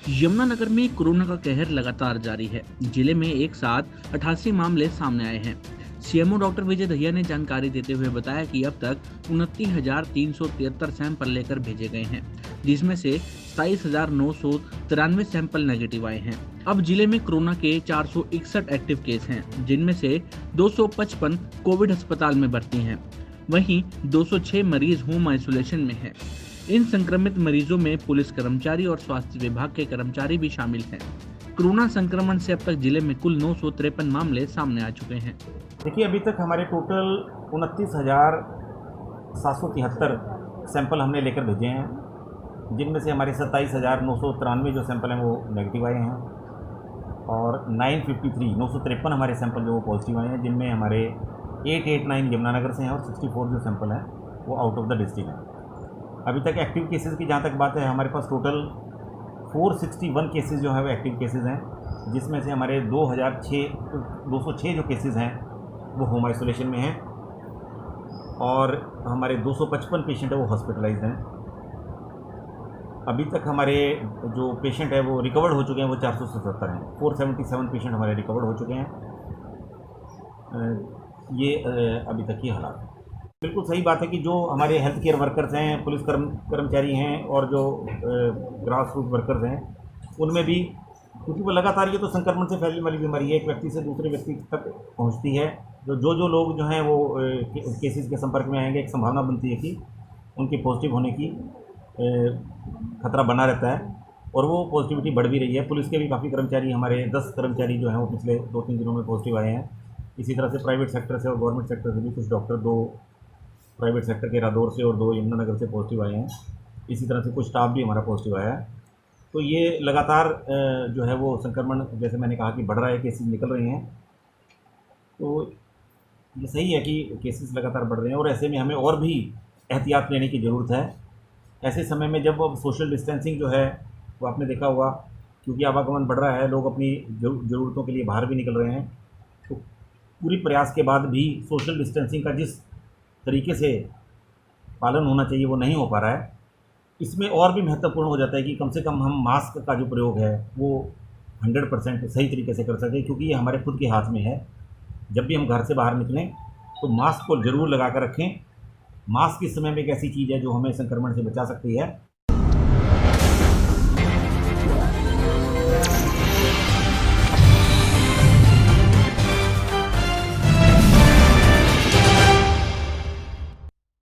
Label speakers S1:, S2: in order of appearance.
S1: यमुनानगर में कोरोना का कहर लगातार जारी है। जिले में एक साथ 88 मामले सामने आए हैं। सीएमओ डॉक्टर विजय दहिया ने जानकारी देते हुए बताया कि अब तक 29,373 सैंपल लेकर भेजे गए हैं, जिसमें से 27,993 सैंपल नेगेटिव आए हैं। अब जिले में कोरोना के 461 एक्टिव केस हैं, जिनमें से 255 कोविड अस्पताल में भर्ती हैं। वहीं 206 मरीज होम आइसोलेशन में हैं। इन संक्रमित मरीजों में पुलिस कर्मचारी और स्वास्थ्य विभाग के कर्मचारी भी शामिल हैं। कोरोना संक्रमण से अब तक जिले में कुल 953 मामले सामने आ चुके हैं।
S2: देखिए, अभी तक हमारे टोटल 29,773 सैंपल हमने लेकर भेजे हैं, जिनमें से हमारे 27,993 जो सैंपल हैं वो नेगेटिव आए हैं और 953 हमारे सैंपल जो वो पॉजिटिव आए हैं, जिनमें हमारे 889 यमुनानगर से हैं और 64 जो सैंपल हैं वो आउट ऑफ द डिस्ट्रिक्ट हैं। अभी तक एक्टिव केसेस की जहाँ तक बात है, हमारे पास टोटल 461 केसेस जो है वो एक्टिव केसेस हैं, जिसमें से हमारे 206 जो केसेस हैं वो होम आइसोलेशन में हैं और हमारे 255 पेशेंट है वो हॉस्पिटलाइज्ड हैं। अभी तक हमारे जो पेशेंट है वो रिकवर्ड हो चुके हैं वो 477 हैं। 477 पेशेंट हमारे रिकवर्ड हो चुके हैं। ये अभी तक की हालात है। बिल्कुल सही बात है कि जो हमारे हेल्थ केयर वर्कर्स हैं, पुलिस कर्मचारी हैं और जो ग्रास रूट वर्कर्स हैं, उनमें भी, क्योंकि वो लगातार, ये तो संक्रमण से फैलने वाली बीमारी है, एक व्यक्ति से दूसरे व्यक्ति तक पहुंचती है। जो लोग जो हैं वो केसेस के संपर्क में आएंगे, एक संभावना बनती है कि उनके पॉजिटिव होने की खतरा बना रहता है और वो पॉजिटिविटी बढ़ भी रही है। पुलिस के भी काफ़ी कर्मचारी, हमारे 10 कर्मचारी जो हैं वो पिछले 2-3 दिनों में पॉजिटिव आए हैं। इसी तरह से प्राइवेट सेक्टर से और गवर्नमेंट सेक्टर से भी कुछ डॉक्टर, 2 प्राइवेट सेक्टर के रादौर से और 2 यमुनानगर से पॉजिटिव आए हैं। इसी तरह से कुछ स्टाफ भी हमारा पॉजिटिव आया है। तो ये लगातार जो है वो संक्रमण, जैसे मैंने कहा कि बढ़ रहा है, केसेस निकल रहे हैं। तो ये सही है कि केसेस लगातार बढ़ रहे हैं और ऐसे में हमें और भी एहतियात लेने की ज़रूरत है। ऐसे समय में जब अब सोशल डिस्टेंसिंग जो है वो आपने देखा होगा, क्योंकि आवागमन बढ़ रहा है, लोग अपनी ज़रूरतों के लिए बाहर भी निकल रहे हैं, तो पूरी प्रयास के बाद भी सोशल डिस्टेंसिंग का जिस तरीके से पालन होना चाहिए वो नहीं हो पा रहा है। इसमें और भी महत्वपूर्ण हो जाता है कि कम से कम हम मास्क का जो प्रयोग है वो 100% सही तरीके से कर सकें, क्योंकि ये हमारे खुद के हाथ में है। जब भी हम घर से बाहर निकलें तो मास्क को ज़रूर लगा कर रखें। मास्क इस समय में एक ऐसी चीज़ है जो हमें संक्रमण से बचा सकती है।